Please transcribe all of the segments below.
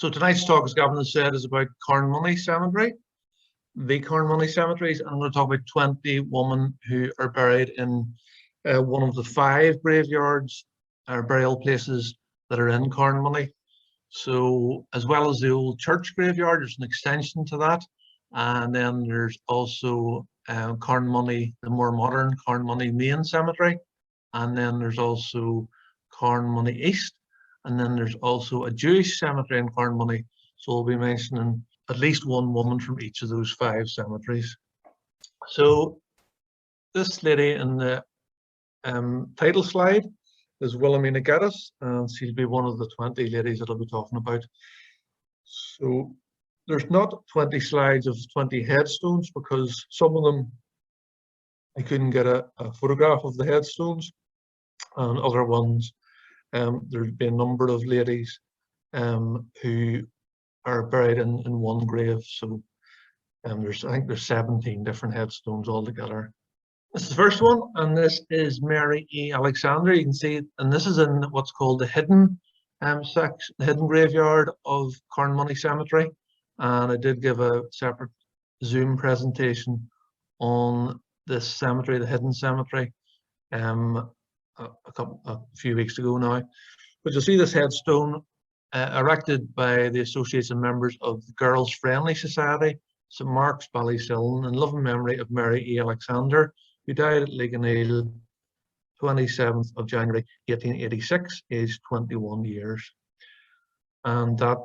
So tonight's talk, as Gavin has said, is about Carnmoney Cemetery, the Carnmoney Cemeteries. I'm going to talk about 20 women who are buried in one of the 5 graveyards or burial places that are in Carnmoney. So as well as the old church graveyard, there's an extension to that. And then there's also Carnmoney, the more modern Carnmoney main cemetery. And then there's also Carnmoney East. And then there's also a Jewish cemetery in Carnmoney. So we'll be mentioning at least one woman from each of those 5 cemeteries. So this lady in the title slide is Wilhelmina Geddes, and she'll be one of the 20 ladies that I'll be talking about. So there's not 20 slides of 20 headstones, because some of them I couldn't get a photograph of the headstones, and other ones there'd be a number of ladies who are buried in one grave. So I think there's 17 different headstones altogether. This is the first one, and this is Mary E. Alexander. You can see, and this is in what's called the hidden section, the hidden graveyard of Carnmoney Cemetery. And I did give a separate Zoom presentation on this cemetery, the hidden cemetery, a few weeks ago now. But you'll see this headstone erected by the associates and members of the Girls Friendly Society, St Mark's, Ballysillen, in loving memory of Mary E. Alexander, who died at Liganale 27th of January 1886, aged 21 years. And that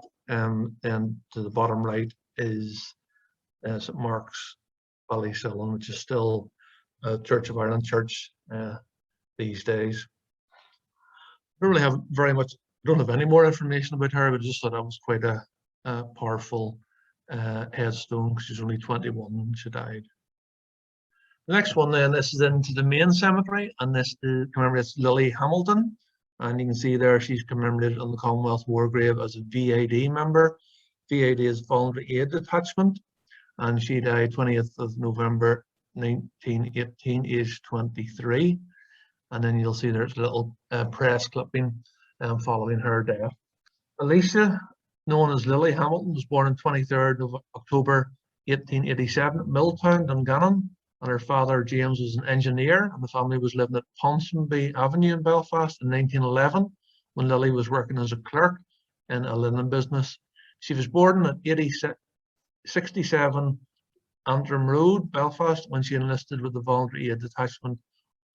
then to the bottom right is St Mark's, Ballysillen, which is still a Church of Ireland church these days. I don't really have very much, I don't have any more information about her, but I just thought that was quite a powerful headstone, because she's only 21 when she died. The next one then, this is into the main cemetery, and this commemorates Lily Hamilton. And you can see there she's commemorated on the Commonwealth War Grave as a VAD member. VAD is Voluntary Aid Detachment, and she died 20th of November 1918, aged 23. And then you'll see there's a little press clipping following her death. Alicia, known as Lily Hamilton, was born on 23rd of October 1887 at Milltown, Dungannon. And her father, James, was an engineer, and the family was living at Ponsonby Avenue in Belfast in 1911, when Lily was working as a clerk in a linen business. She was born at 67 Antrim Road, Belfast, when she enlisted with the Voluntary Aid Detachment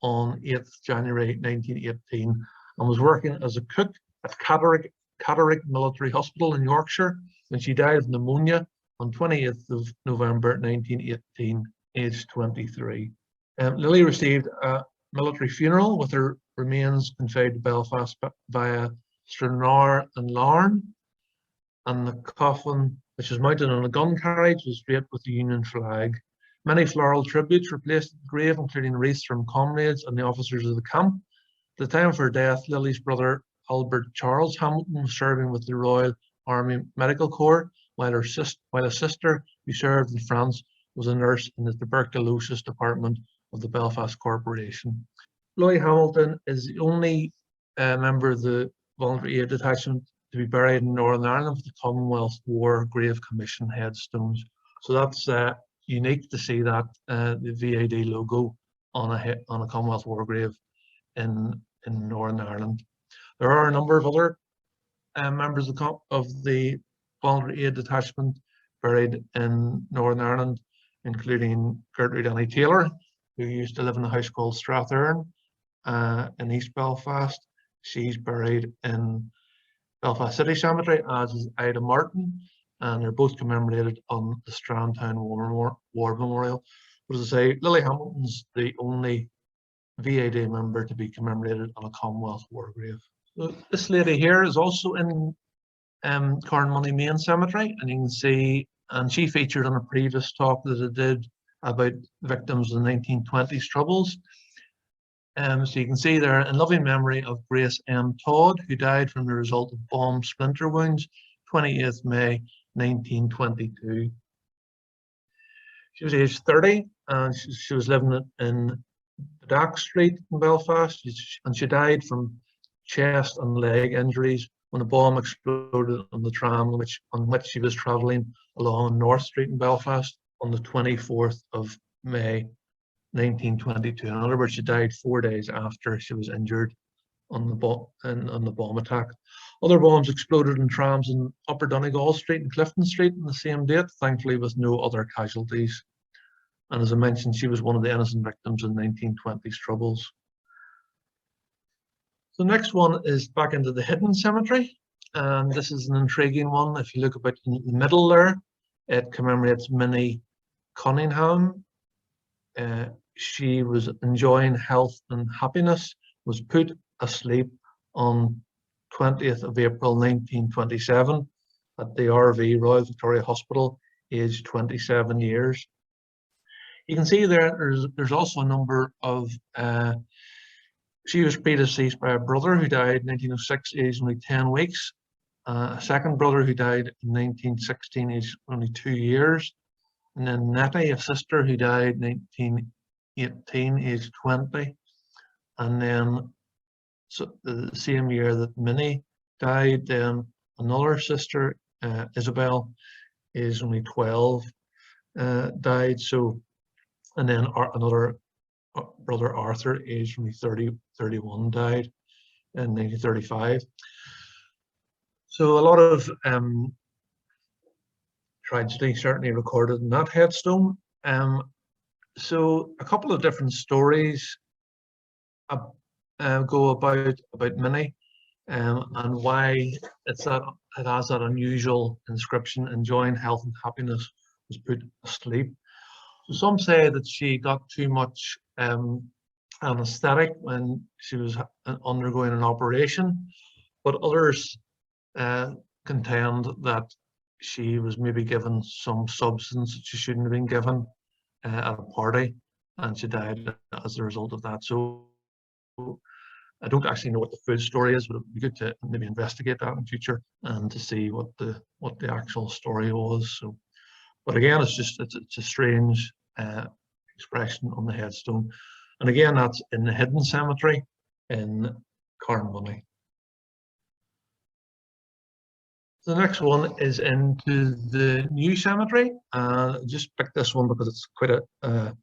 on 8th January 1918, and was working as a cook at Catterick Military Hospital in Yorkshire when she died of pneumonia on 20th of November 1918, aged 23. Lily received a military funeral with her remains conveyed to Belfast via Stranraer and Larne, and the coffin, which was mounted on a gun carriage, was draped with the Union flag. Many floral tributes were placed at the grave, including wreaths from comrades and the officers of the camp. At the time of her death, Lily's brother Albert Charles Hamilton was serving with the Royal Army Medical Corps, while a sister who served in France was a nurse in the tuberculosis department of the Belfast Corporation. Lily Hamilton is the only member of the Voluntary Aid Detachment to be buried in Northern Ireland with the Commonwealth War Grave Commission headstones. So that's unique to see that the VAD logo on a Commonwealth War grave in Northern Ireland. There are a number of other members of the Voluntary Aid Detachment buried in Northern Ireland, including Gertrude Annie Taylor, who used to live in a house called Strathearn in East Belfast. She's buried in Belfast City Cemetery, as is Ida Martin, and they're both commemorated on the Strandtown War Memorial. But as I say, Lily Hamilton's the only VAD member to be commemorated on a Commonwealth War grave. So this lady here is also in Carnmoney Main Cemetery, and you can see, and she featured on a previous talk that I did about victims of the 1920s troubles. So you can see there, in loving memory of Grace M. Todd, who died from the result of bomb splinter wounds, 28th May 1922. She was aged 30, and she was living in Dock Street in Belfast, and she died from chest and leg injuries when a bomb exploded on the tram on which she was travelling along North Street in Belfast on the 24th of May 1922. In other words, she died 4 days after she was injured on the bomb attack. Other bombs exploded in trams in Upper Donegal Street and Clifton Street on the same date, thankfully with no other casualties. And as I mentioned, she was one of the innocent victims in 1920s troubles. The next one is back into the hidden cemetery, and this is an intriguing one. If you look about in the middle there, it commemorates Minnie Cunningham. She was enjoying health and happiness, was put asleep on 20th of April 1927 at the RV Royal Victoria Hospital, aged 27 years. You can see there's also a number of she was predeceased by a brother who died in 1906, aged only 10 weeks. A second brother who died in 1916, aged only 2 years. And then Nettie, a sister who died in 1918, aged 20. And then so the same year that Minnie died, then another sister, Isabel, is only 12, died. So, and then another brother Arthur, aged only 31, died in 1935. So a lot of tragedy certainly recorded in that headstone. So a couple of different stories go about Minnie and why it has that unusual inscription, enjoying health and happiness, was put asleep. So some say that she got too much anesthetic when she was undergoing an operation, but others contend that she was maybe given some substance that she shouldn't have been given at a party, and she died as a result of that. So I don't actually know what the full story is, but it would be good to maybe investigate that in future and to see what the actual story was. So, but again, it's a strange expression on the headstone, and again, that's in the hidden cemetery in Carnmoney. The next one is into the new cemetery. I just picked this one because it's quite a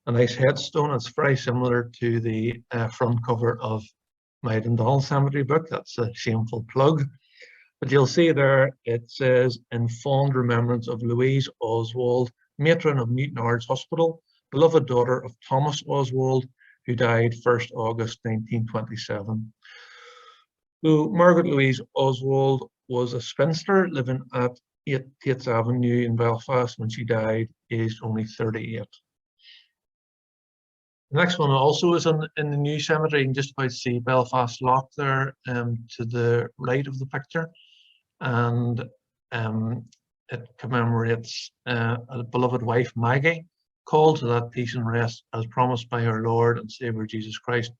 nice headstone. It's very similar to the front cover of my Dundonald Cemetery book. That's a shameful plug. But you'll see there it says, "In fond remembrance of Louise Oswald, matron of Newtownards Hospital, beloved daughter of Thomas Oswald, who died 1st August 1927. So Margaret Louise Oswald was a spinster living at 8 Tates Avenue in Belfast when she died, aged only 38. The next one also is in the new cemetery. You can just about see Belfast Lock there to the right of the picture. And it commemorates a beloved wife, Maggie, called to that peace and rest as promised by her Lord and Saviour Jesus Christ,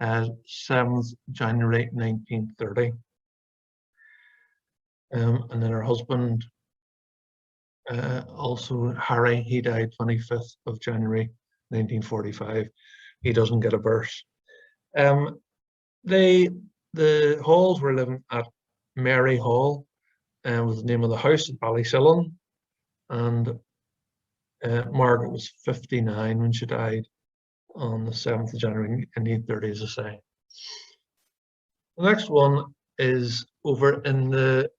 7th January 1930. And then her husband, also Harry, he died 25th of January 1945. He doesn't get a verse. The Halls were living at Mary Hall, was the name of the house at Ballysillon, and Margaret was 59 when she died on the 7th of January 1930, as I say. The next one is over in the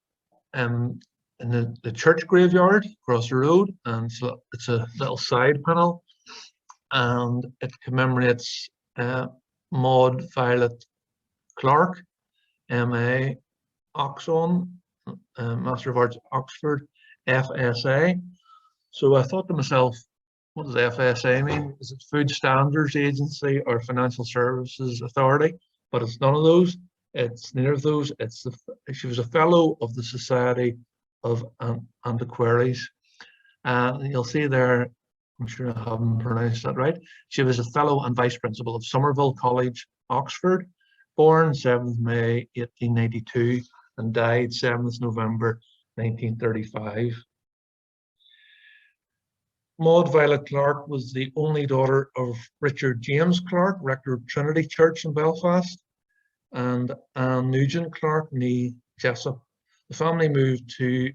church graveyard across the road, and so it's a little side panel, and it commemorates Maud Violet Clark, MA, Oxon, Master of Arts, Oxford, FSA. So I thought to myself, what does FSA mean? Is it Food Standards Agency or Financial Services Authority? But it's none of those. It's neither of those. She was a fellow of the Society of Antiquaries. And you'll see there, I'm sure I haven't pronounced that right. She was a fellow and vice principal of Somerville College, Oxford, born 7th May 1892 and died 7th November 1935. Maud Violet Clark was the only daughter of Richard James Clark, rector of Trinity Church in Belfast, and Anne Nugent Clark, née Jessup. The family moved to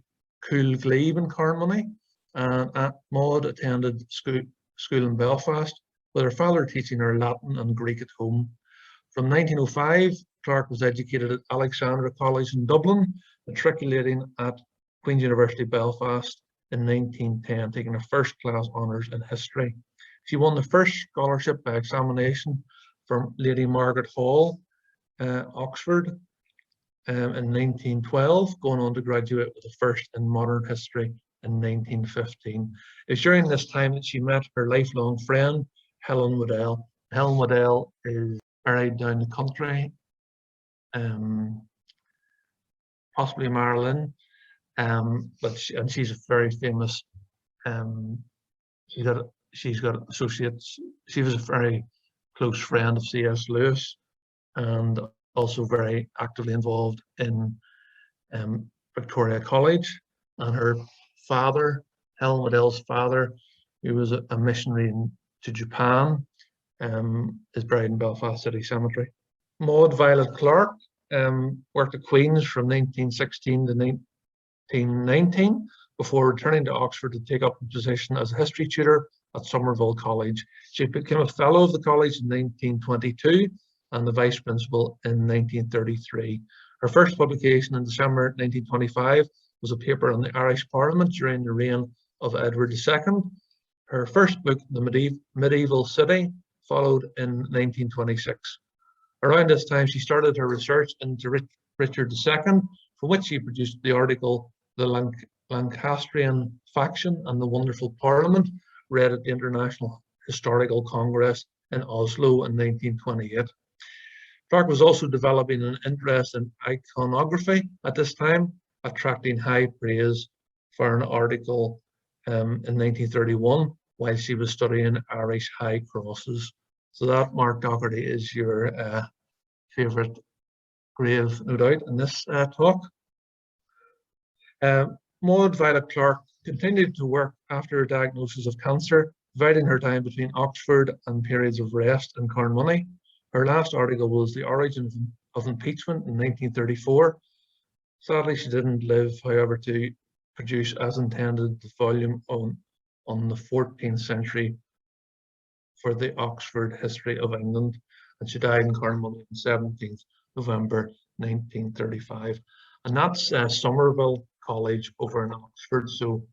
Coolglebe in Carnmoney, and Maud attended school in Belfast, with her father teaching her Latin and Greek at home. From 1905, Clark was educated at Alexandra College in Dublin, matriculating at Queen's University Belfast in 1910, taking her first class honours in history. She won the first scholarship by examination from Lady Margaret Hall, Oxford, in 1912, going on to graduate with a first in modern history in 1915. It was during this time that she met her lifelong friend, Helen Waddell. Helen Waddell is buried down the country, possibly Marilyn, but she's a very famous. She's got associates. She was a very close friend of C.S. Lewis, and also very actively involved in Victoria College. And her father, Helen Waddell's father, who was a missionary to Japan, is buried in Belfast City Cemetery. Maud Violet Clark worked at Queen's from 1916 to 1919 before returning to Oxford to take up a position as a history tutor at Somerville College. She became a fellow of the college in 1922 and the vice principal in 1933. Her first publication in December 1925 was a paper on the Irish Parliament during the reign of Edward II. Her first book, The Medieval City, followed in 1926. Around this time, she started her research into Richard II, from which she produced the article, The Lancastrian Faction and the Wonderful Parliament, read at the International Historical Congress in Oslo in 1928. Clark was also developing an interest in iconography at this time, attracting high praise for an article in 1931 while she was studying Irish high crosses. So that, Mark Doherty, is your favourite grave, no doubt, in this talk. Maud Violet Clark continued to work after her diagnosis of cancer, dividing her time between Oxford and periods of rest in Carnmoney. Her last article was The Origin of Impeachment in 1934. Sadly, she didn't live, however, to produce as intended the volume on the 14th century for the Oxford History of England, and she died in Carnmoney on 17th November 1935. And that's Somerville College over in Oxford. So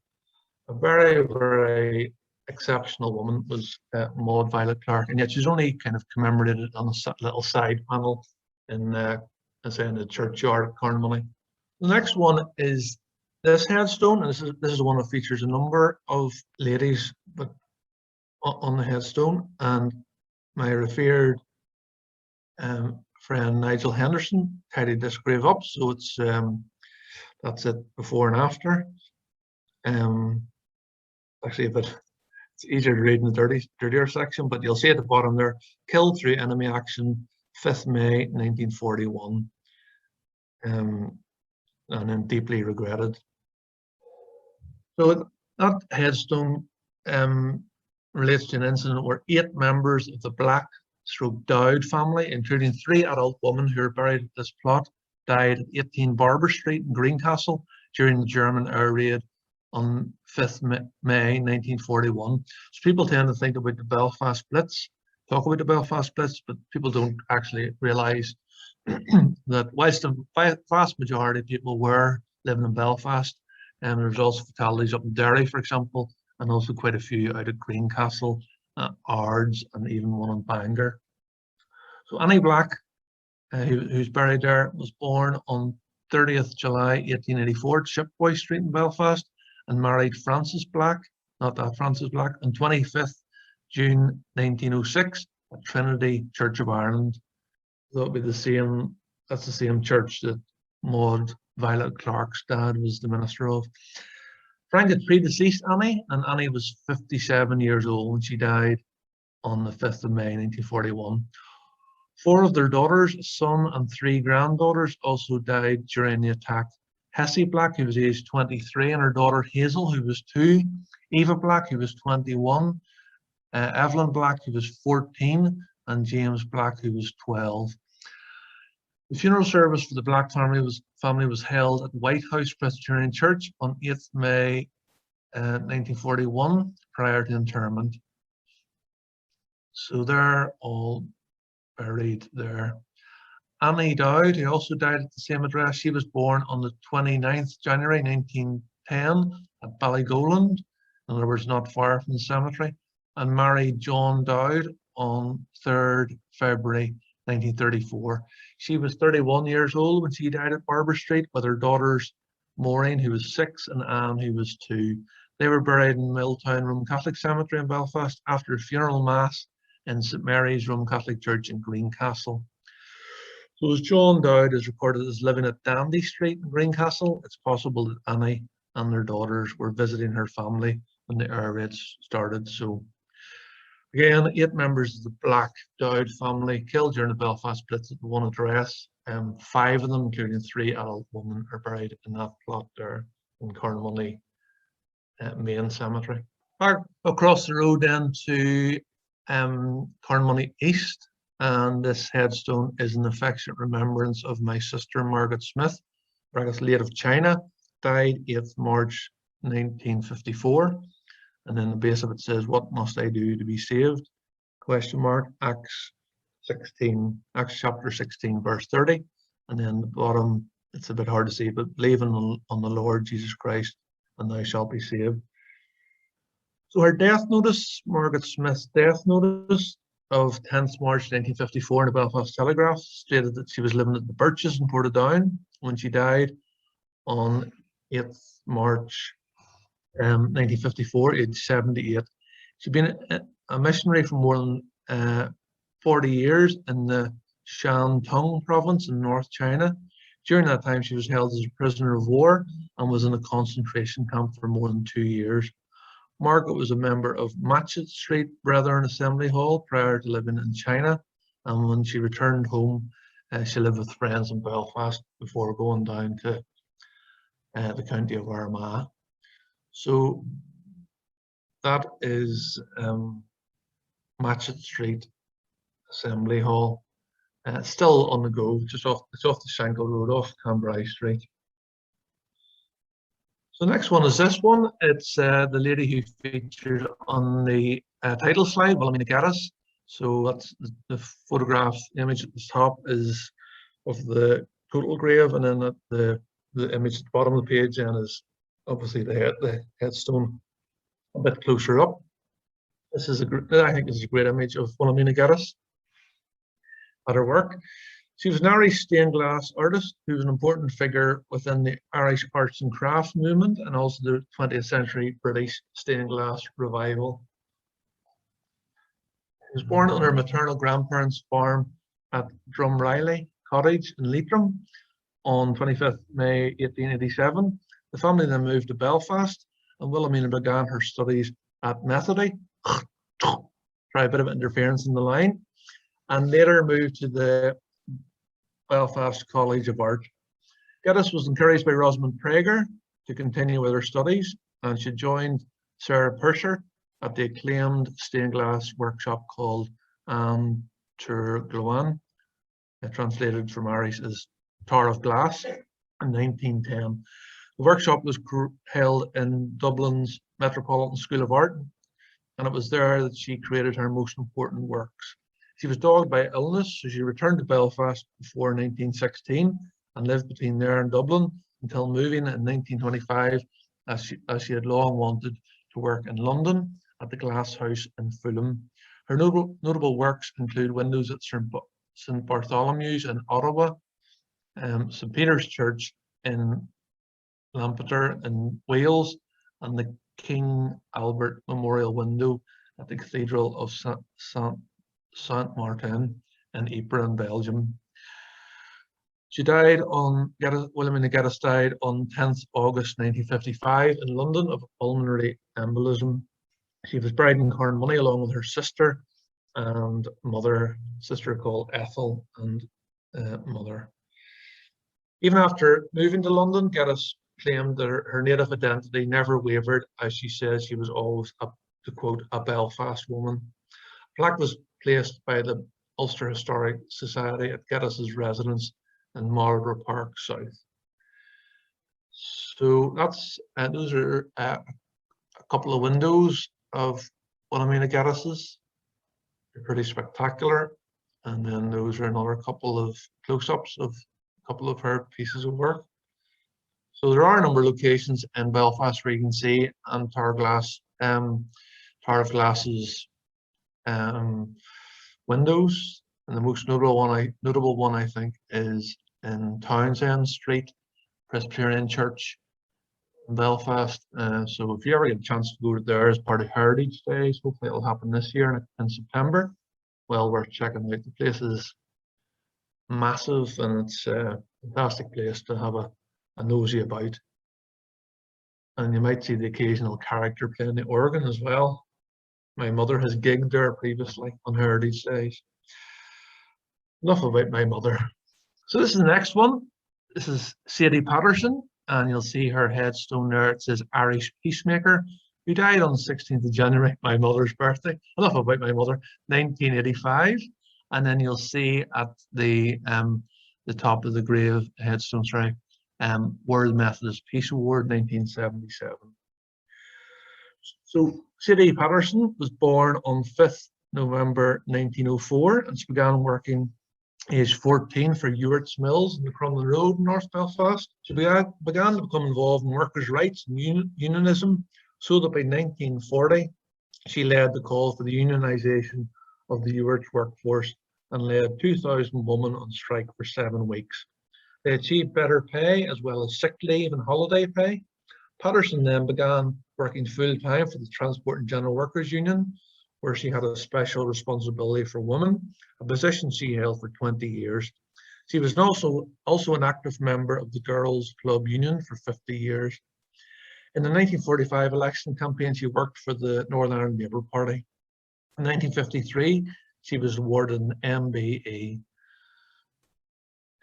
a very, very exceptional woman was Maud Violet Clark, and yet she's only kind of commemorated on a little side panel in, as in the churchyard at Carnmoney. The next one is this headstone, and this is one that features a number of ladies, but on the headstone, and my revered friend Nigel Henderson tidied this grave up, so it's that's it before and after. Actually, but it's easier to read in the dirtier section, but you'll see at the bottom there, killed through enemy action, 5th May 1941, and then deeply regretted. So that headstone relates to an incident where 8 members of the Black/Dowd family, including 3 adult women who are buried at this plot, died at 18 Barber Street in Greencastle during the German air raid on 5th May 1941. So people tend to think about the Belfast Blitz, talk about the Belfast Blitz, but people don't actually realise that whilst the vast majority of people were living in Belfast, and there's also fatalities up in Derry, for example, and also quite a few out at Greencastle, Ards, and even one in Bangor. So Annie Black, who's buried there, was born on 30th July 1884 at Shipboy Street in Belfast, and married Frances Black, not that Frances Black, on 25th June 1906 at Trinity Church of Ireland. That'll be the same, that's the same church that Maud Violet Clark's dad was the minister of. Frank had predeceased Annie, and Annie was 57 years old when she died on the 5th of May 1941. 4 of their daughters, a son and 3 granddaughters, also died during the attack. Hessie Black, who was aged 23, and her daughter Hazel, who was 2, Eva Black, who was 21, Evelyn Black, who was 14, and James Black, who was 12. The funeral service for the Black family was held at White House Presbyterian Church on 8th May 1941, prior to interment. So they're all buried there. Annie Dowd, who also died at the same address, she was born on the 29th January 1910 at Ballygoland, in other words, not far from the cemetery, and married John Dowd on 3rd February 1934. She was 31 years old when she died at Barber Street, with her daughters Maureen, who was 6, and Anne, who was 2. They were buried in Milltown Roman Catholic Cemetery in Belfast after a funeral mass in St Mary's Roman Catholic Church in Greencastle. So as John Dowd is recorded as living at Dandy Street in Greencastle, it's possible that Annie and their daughters were visiting her family when the air raids started. So again, 8 members of the Black Dowd family killed during the Belfast Blitz at the one address. 5 of them, including 3 adult women, are buried in that plot there in Carnmoney main cemetery. Back across the road then to Carnmoney East, and this headstone is an affectionate remembrance of my sister Margaret Smith, late of China, died 8th March 1954. And then the base of it says, "What must I do to be saved?" Question mark. Acts chapter 16, verse 30. And then the bottom, it's a bit hard to see, but believe on the Lord Jesus Christ and thou shalt be saved. So her death notice, Margaret Smith's death notice of 10th March 1954 in the Belfast Telegraph, stated that she was living at the Birches in Portadown when she died on 8th March 1954, age 78. She'd been a missionary for more than 40 years in the Shantung province in North China. During that time, she was held as a prisoner of war and was in a concentration camp for more than 2 years. Margaret was a member of Matchett Street Brethren Assembly Hall prior to living in China, and when she returned home, she lived with friends in Belfast before going down to the county of Armagh. So that is Matchett Street Assembly Hall. Still on the go, it's off the Shankill Road, off Cambrai Street. So the next one is this one. It's the lady who features on the title slide, Wilhelmina Geddes. So that's the photograph image at the top is of the total grave, and then the image at the bottom of the page then is obviously the headstone a bit closer up. This is I think this is a great image of Wilhelmina Geddes at her work. She was an Irish stained glass artist who was an important figure within the Irish arts and crafts movement and also the 20th century British stained glass revival. She was born on her maternal grandparents' farm at Drumreilly Cottage in Leitrim on 25th May 1887. The family then moved to Belfast, and Wilhelmina began her studies at Methody. Try a bit of interference in the line, and later moved to the Belfast College of Art. Geddes was encouraged by Rosamund Prager to continue with her studies, and she joined Sarah Purser at the acclaimed stained glass workshop called Gloan, translated from Irish as Tower of Glass, in 1910. The workshop was held in Dublin's Metropolitan School of Art, and it was there that she created her most important works. She was dogged by illness, so she returned to Belfast before 1916 and lived between there and Dublin until moving in 1925, as she had long wanted to work in London at the Glass House in Fulham. Her notable works include windows at St Bartholomew's in Ottawa, St Peter's Church in Lampeter in Wales, and the King Albert Memorial window at the Cathedral of Saint Martin in Ypres in Belgium. She died Wilhelmina Geddes died on 10th August 1955 in London of pulmonary embolism. She was buried in Carnmoney along with her sister and mother, sister called Ethel, and mother. Even after moving to London, Geddes claimed that her native identity never wavered, as she says she was always, to quote, a Belfast woman. A plaque was placed by the Ulster Historic Society at Geddes's residence in Marlborough Park South. So that's those are a couple of windows of Wilhelmina Geddes. They're pretty spectacular. And then those are another couple of close-ups of a couple of her pieces of work. So there are a number of locations in Belfast where you can see Tower of Glass's windows. And the most notable one I think is in Townsend Street, Presbyterian Church in Belfast. So if you ever get a chance to go there as part of Heritage Days, hopefully it'll happen this year in September. Well worth checking out. The place is massive and it's a fantastic place to have a nosy about. And you might see the occasional character playing the organ as well. My mother has gigged there previously on Heritage Days. Enough about my mother. So this is the next one. This is Sadie Patterson, and you'll see her headstone there. It says Irish Peacemaker, who died on the 16th of January, my mother's birthday. Enough about my mother, 1985. And then you'll see at the top of the grave headstone, sorry, World Methodist Peace Award, 1977. So Sadie Patterson was born on 5th November 1904, and she began working age 14 for Ewart's Mills in the Crumlin Road in North Belfast. She began to become involved in workers' rights and unionism, so that by 1940 she led the call for the unionisation of the Ewart's workforce and led 2,000 women on strike for 7 weeks. They achieved better pay as well as sick leave and holiday pay. Patterson then began working full-time for the Transport and General Workers Union, where she had a special responsibility for women, a position she held for 20 years. She was also an active member of the Girls' Club Union for 50 years. In the 1945 election campaign, she worked for the Northern Ireland Labour Party. In 1953, she was awarded an MBE.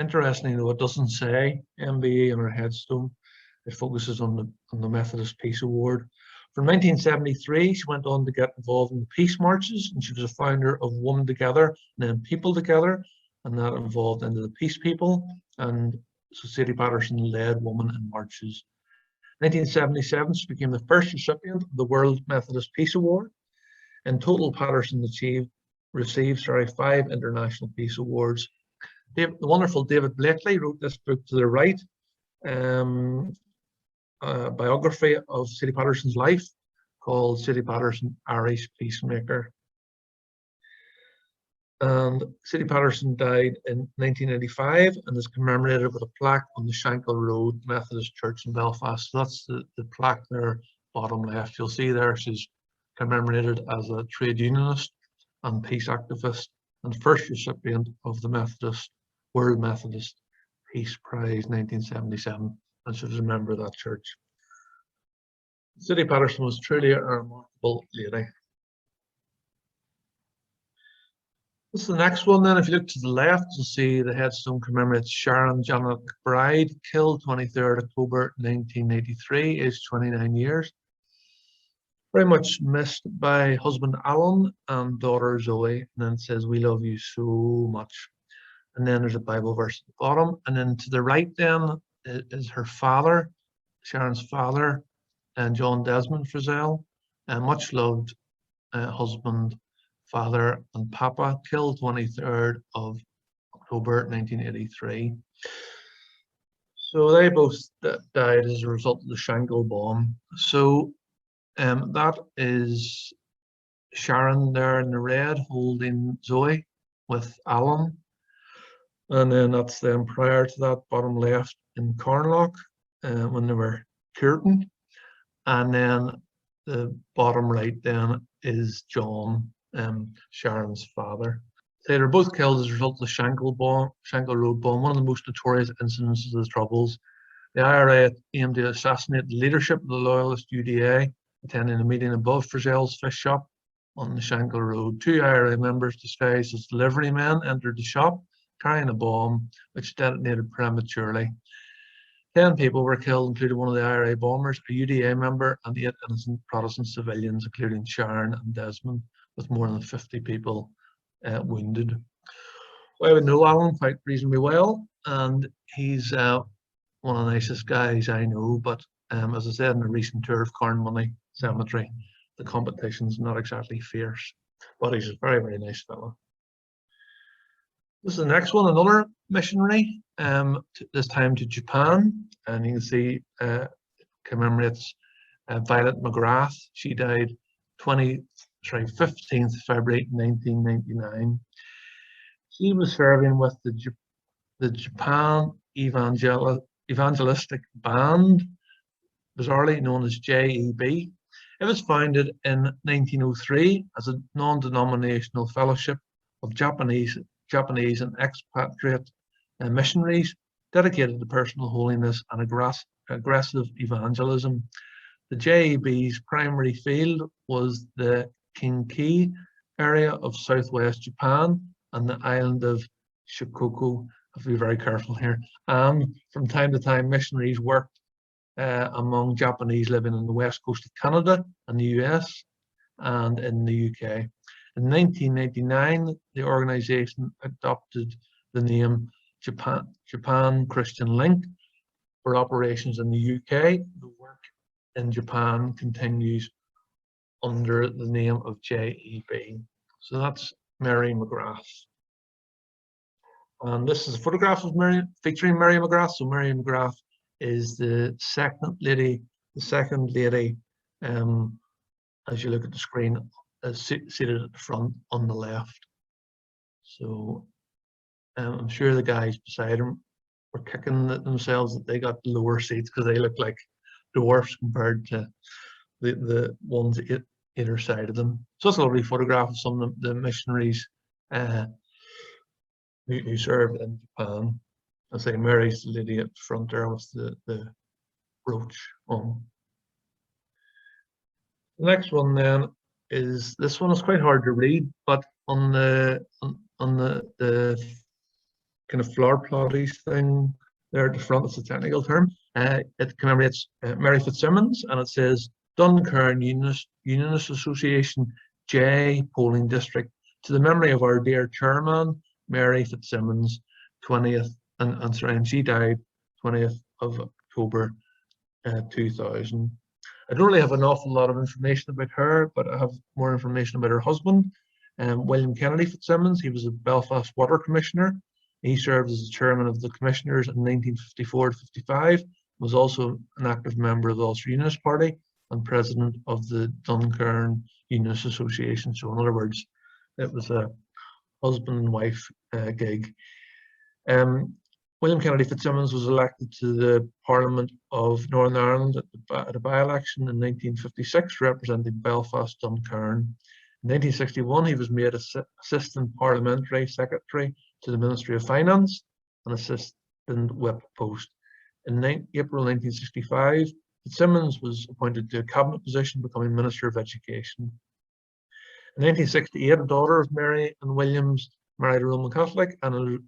Interestingly, though, it doesn't say MBE on her headstone. It focuses on the Methodist Peace Award. From 1973, she went on to get involved in the peace marches, and she was a founder of Women Together and then People Together, and that involved into the Peace People. And so Sadie Patterson led Women in Marches. 1977, she became the first recipient of the World Methodist Peace Award. In total, Patterson received 5 international peace awards. The wonderful David Blakely wrote this book to the right, biography of Sadie Patterson's life called Sadie Patterson, Irish Peacemaker. And Sadie Patterson died in 1985 and is commemorated with a plaque on the Shankle Road Methodist Church in Belfast. So that's the plaque there, bottom left. You'll see there she's commemorated as a trade unionist and peace activist and first recipient of the World Methodist Peace Prize 1977. And she was a member of that church. Sadie Patterson was truly a remarkable lady. This is the next one then. If you look to the left, you'll see the headstone commemorates Sharon Janet McBride, killed 23rd October 1983, aged 29 years. Very much missed by husband Alan and daughter Zoe. And then it says, "We love you so much." And then there's a Bible verse at the bottom. And then to the right then is her father, Sharon's father, and John Desmond Frizzell, a much loved husband, father, and papa, killed 23rd of October 1983. So they both died as a result of the Shankill bomb. So that is Sharon there in the red holding Zoe with Alan. And then that's them prior to that, bottom left in Carnlough, when they were courting. And then the bottom right then is John, Sharon's father. They were both killed as a result of the Shankle Road bomb, one of the most notorious incidences of the Troubles. The IRA aimed to assassinate the leadership of the Loyalist UDA, attending a meeting above Frizzell's fish shop on the Shankle Road. 2 IRA members disguised as delivery men entered the shop, carrying a bomb, which detonated prematurely. 10 people were killed, including one of the IRA bombers, a UDA member, and 8 innocent Protestant civilians, including Sharon and Desmond, with more than 50 people wounded. Well, I would know Alan quite reasonably well. and he's one of the nicest guys I know. But as I said in a recent tour of Carnmoney Cemetery, the competition's not exactly fierce, but he's a very, very nice fellow. This is the next one, another missionary, this time to Japan, and you can see commemorates Violet McGrath. She died 15th February 1999. She was serving with the Japan Evangelistic Band, bizarrely known as JEB. It was founded in 1903 as a non-denominational fellowship of Japanese and expatriate missionaries dedicated to personal holiness and aggressive evangelism. The JEB's primary field was the Kinki area of southwest Japan and the island of Shikoku. I have to be very careful here. And from time to time, missionaries worked among Japanese living on the west coast of Canada and the US and in the UK. In 1999, the organization adopted the name Japan Christian Link for operations in the UK. The work in Japan continues under the name of JEB. So that's Mary McGrath. And this is a photograph of Mary, featuring Mary McGrath. So Mary McGrath is the second lady, as you look at the screen, seated at the front on the left. So I'm sure the guys beside him were kicking themselves that they got lower seats because they look like dwarfs compared to the ones either side of them. So it's a lovely photograph of some of the missionaries who served in Japan. I say Mary's the lady at the front there with the brooch on. The next one then is, this one is quite hard to read, but on the kind of flower plotty thing there at the front, it's a technical term. It commemorates Mary Fitzsimmons, and it says Dunkern Unionist Association J Polling District, to the memory of our dear chairman Mary Fitzsimmons, 20th, and she died 20th of October 2000. I don't really have an awful lot of information about her, but I have more information about her husband, William Kennedy Fitzsimmons. He was a Belfast Water Commissioner. He served as the chairman of the commissioners in 1954 to 55, was also an active member of the Ulster Unionist Party and president of the Dunkern Unionist Association. So in other words, it was a husband and wife gig. William Kennedy Fitzsimmons was elected to the Parliament of Northern Ireland at a by-election in 1956, representing Belfast Dunkern. In 1961, he was made Assistant Parliamentary Secretary to the Ministry of Finance and Assistant Whip post. In April 1965, Fitzsimmons was appointed to a cabinet position, becoming Minister of Education. In 1968, a daughter of Mary and Williams married a Roman Catholic, and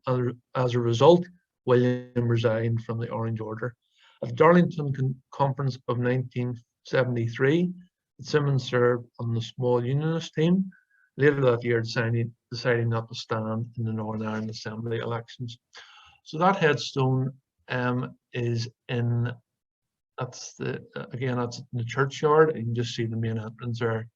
as a result, William resigned from the Orange Order. At the Darlington Conference of 1973, Fitzsimmons served on the small unionist team. Later that year, deciding not to stand in the Northern Ireland Assembly elections. So that headstone is in, that's in the churchyard. You can just see the main entrance there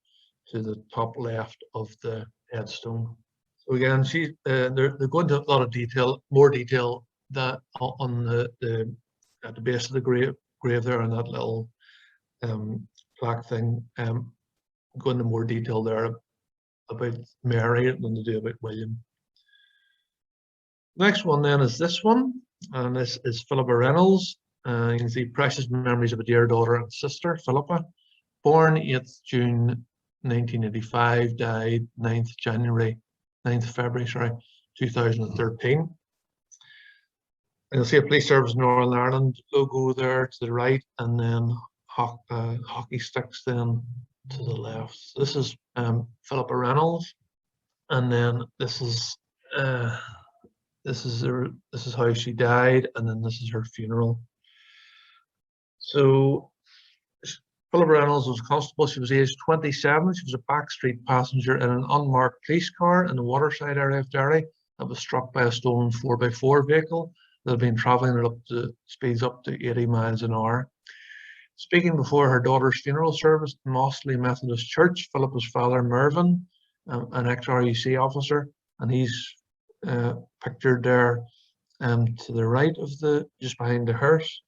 to the top left of the headstone. So again, they're going into a lot of detail, more detail that on at the base of the grave there, and that little plaque thing. Go into more detail there about Mary than to do about William. Next one then is this one, and this is Philippa Reynolds. You can see precious memories of a dear daughter and sister, Philippa, born 8th June 1985, died 9th February 2013. And you'll see a Police Service Northern Ireland logo there to the right, and then hockey sticks then to the left. So this is Philippa Reynolds, and then this is how she died, and then this is her funeral. So Philippa Reynolds was a constable. She was aged 27. She was a backstreet passenger in an unmarked police car in the waterside area of Derry that was struck by a stolen 4x4 vehicle. that had been travelling at up to speeds up to 80 miles an hour. Speaking before her daughter's funeral service at Mossley Methodist Church, Philip was Father Mervyn, an ex-RUC officer, and he's pictured there to the right of just behind the hearse.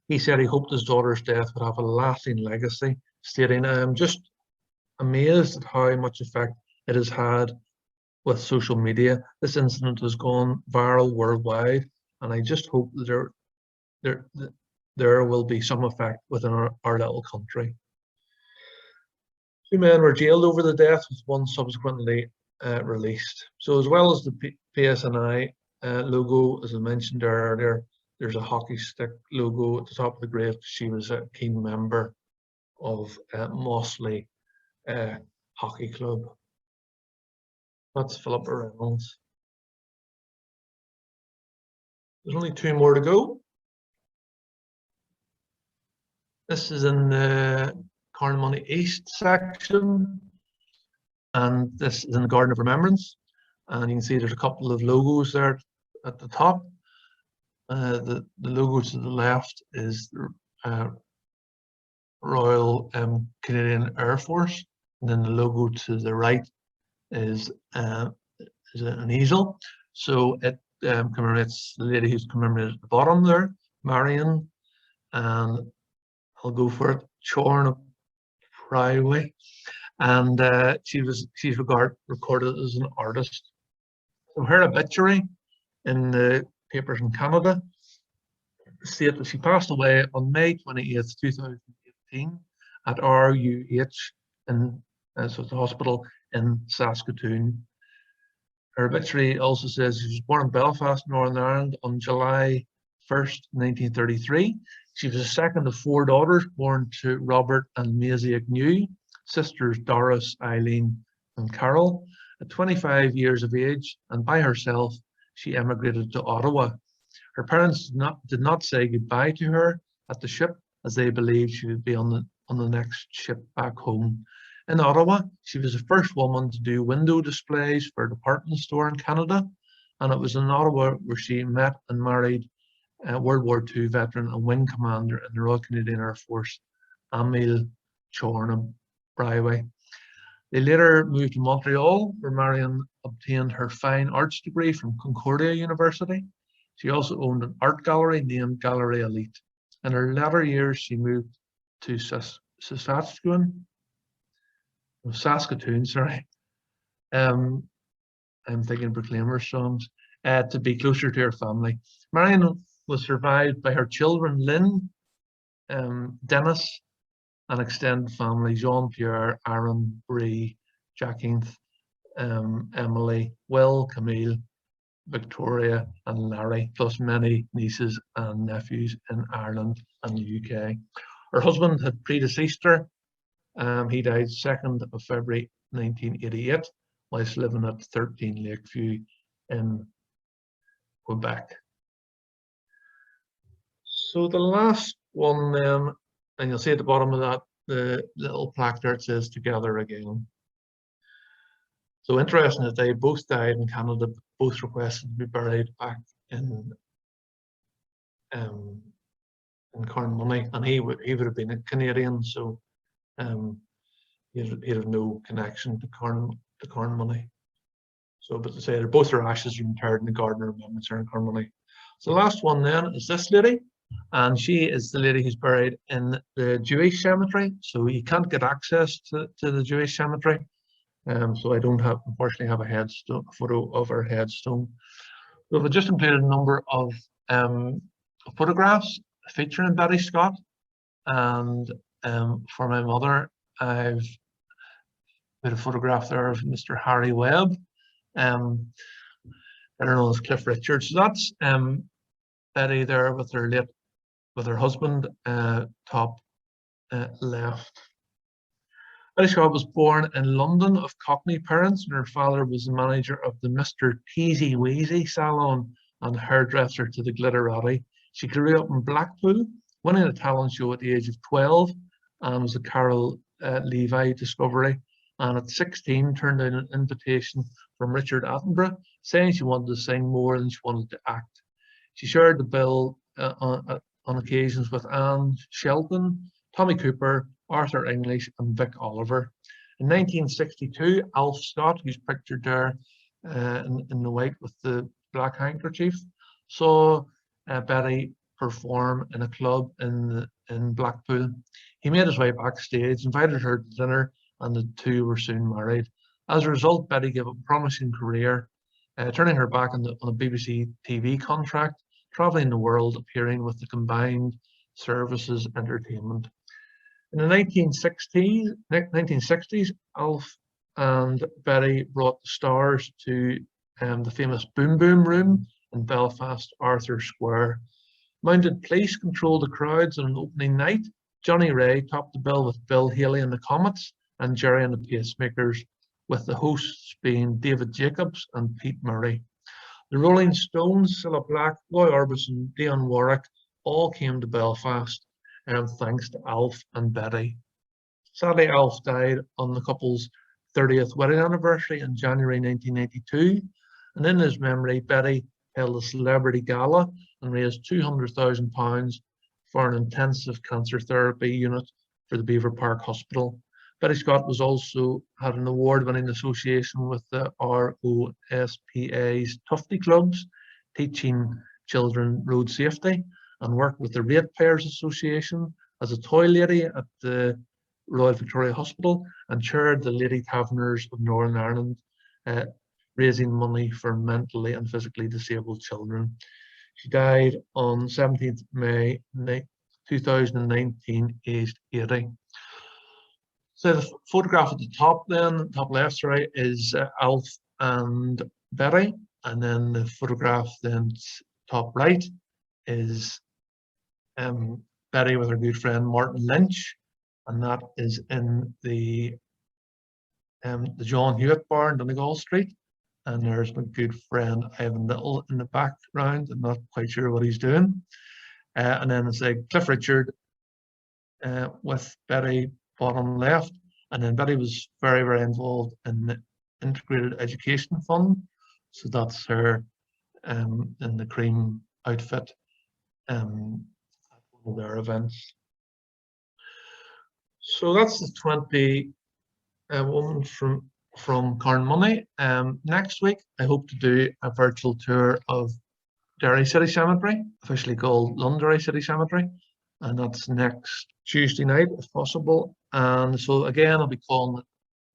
He said he hoped his daughter's death would have a lasting legacy, stating, "I am just amazed at how much effect it has had with social media. This incident has gone viral worldwide, and I just hope that there will be some effect within our little country." 2 men were jailed over the death, with one subsequently released. So as well as the PSNI logo, as I mentioned earlier, there's a hockey stick logo at the top of the grave. She was a keen member of Mossley Hockey Club. That's Philippa Reynolds. There's only 2 more to go. This is in the Carnmoney East section, and this is in the Garden of Remembrance. And you can see there's a couple of logos there at the top. The logo to the left is the Royal Canadian Air Force, and then the logo to the right is an easel. So it commemorates the lady who's commemorated at the bottom there, Marion, and I'll go for it, Chorn Pryway, and she's recorded as an artist. So her obituary in the papers in Canada state that she passed away on May 28th, 2018 at RUH so it's a hospital in Saskatoon. Her obituary also says she was born in Belfast, Northern Ireland on July 1st, 1933. She was the second of 4 daughters born to Robert and Maisie Agnew, sisters Doris, Eileen and Carol. At 25 years of age and by herself, she emigrated to Ottawa. Her parents did not say goodbye to her at the ship, as they believed she would be on the next ship back home. In Ottawa, she was the first woman to do window displays for a department store in Canada, and it was in Ottawa where she met and married World War II veteran and wing commander in the Royal Canadian Air Force, Emile Chorn Pryway. They later moved to Montreal, where Marion obtained her fine arts degree from Concordia University. She also owned an art gallery named Gallery Elite. In her latter years, she moved to Saskatoon, sorry. I'm thinking Proclaimers songs, to be closer to her family. Marion was survived by her children, Lynn, Dennis, and extended family, Jean-Pierre, Aaron, Bree, Jacinth, Emily, Will, Camille, Victoria and Larry, plus many nieces and nephews in Ireland and the UK. Her husband had predeceased her. He died 2nd of February 1988 whilst living at 13 Lakeview in Quebec. So the last one then, and you'll see at the bottom of that, the little plaque there, it says "Together Again." So interesting that they both died in Canada, but both requested to be buried back in Carnmoney, and he would have been a Canadian, so he'd have no connection to Carnmoney. So, but to say they're both their ashes are interred in the Garden of Remembrance in Carnmoney. So the last one then is this lady, and she is the lady who's buried in the Jewish cemetery. So you can't get access to the Jewish cemetery. So I don't unfortunately have a photo of her headstone. We've just included a number of photographs featuring Betty Scott, and for my mother, I've put a photograph there of Mr. Harry Webb, better known as Cliff Richard. So that's Betty there with her husband, top left. Betty Scott was born in London of Cockney parents, and her father was the manager of the Mr. Teasy Weasy salon and hairdresser to the Glitterati. She grew up in Blackpool, winning a talent show at the age of 12, and was a Carol Levi discovery. And at 16, turned down an invitation from Richard Attenborough, saying she wanted to sing more than she wanted to act. She shared the bill on occasions with Anne Shelton, Tommy Cooper, Arthur English, and Vic Oliver. In 1962, Alf Scott, who's pictured there in the white with the black handkerchief, saw Betty perform in a club in Blackpool. He made his way backstage, invited her to dinner, and the two were soon married. As a result, Betty gave a promising career, turning her back on a BBC TV contract, travelling the world, appearing with the combined services entertainment. In the 1960s, Alf and Betty brought the stars to the famous Boom Boom Room in Belfast Arthur Square. Mounted police controlled the crowds on an opening night. Johnny Ray topped the bill with Bill Haley and the Comets and Jerry and the Pacemakers, with the hosts being David Jacobs and Pete Murray. The Rolling Stones, Cilla Black, Roy Orbison, Dionne Warwick all came to Belfast, thanks to Alf and Betty. Sadly, Alf died on the couple's 30th wedding anniversary in January 1982, and in his memory, Betty held a celebrity gala and raised £200,000 for an intensive cancer therapy unit for the Beaver Park Hospital. Betty Scott was also had an award-winning association with the ROSPA's Tufty Clubs, teaching children road safety, and worked with the Ratepayers Association as a toy lady at the Royal Victoria Hospital, and chaired the Lady Taverners of Northern Ireland, raising money for mentally and physically disabled children. She died on 17th May 2019, aged 80. So the photograph at the top then, top left, sorry, is Alf and Betty, and then the photograph then top right is Betty with her good friend Martin Lynch, and that is in the John Hewitt bar in Donegal Street. And there's my good friend Ivan Little in the background. I'm not quite sure what he's doing. And then it's Cliff Richard with Betty bottom left. And then Betty was very, very involved in the Integrated Education Fund. So that's her in the cream outfit at one of their events. So that's the 20 woman from Carnmoney. Next week, I hope to do a virtual tour of Derry City Cemetery, officially called Londonderry City Cemetery, and that's next Tuesday night, if possible. And so again, I'll be calling it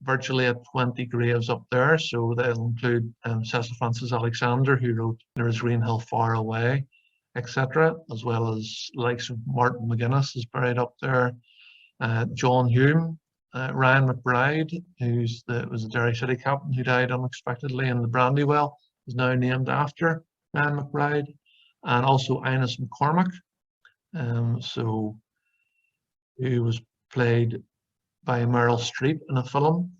virtually at 20 graves up there. So they'll include Cecil Francis Alexander, who wrote There Is Green Hill Far Away, etc., as well as likes of Martin McGuinness is buried up there, John Hume, Ryan McBride, was a Derry City captain who died unexpectedly in the Brandywell, is now named after Ryan McBride, and also Innes McCormack, who was played by Meryl Streep in a film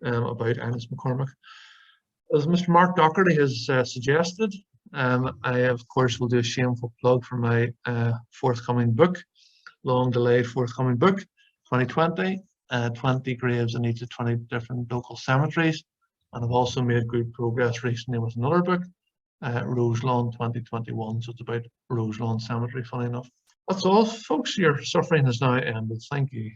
about Innes McCormack. As Mr. Mark Docherty has suggested, I of course will do a shameful plug for my forthcoming book, long delayed forthcoming book, 2020. 20 graves in each of 20 different local cemeteries, and I've also made good progress recently with another book, Roselawn 2021, so it's about Roselawn Cemetery, funny enough. That's all, folks. Your suffering has now ended. Thank you.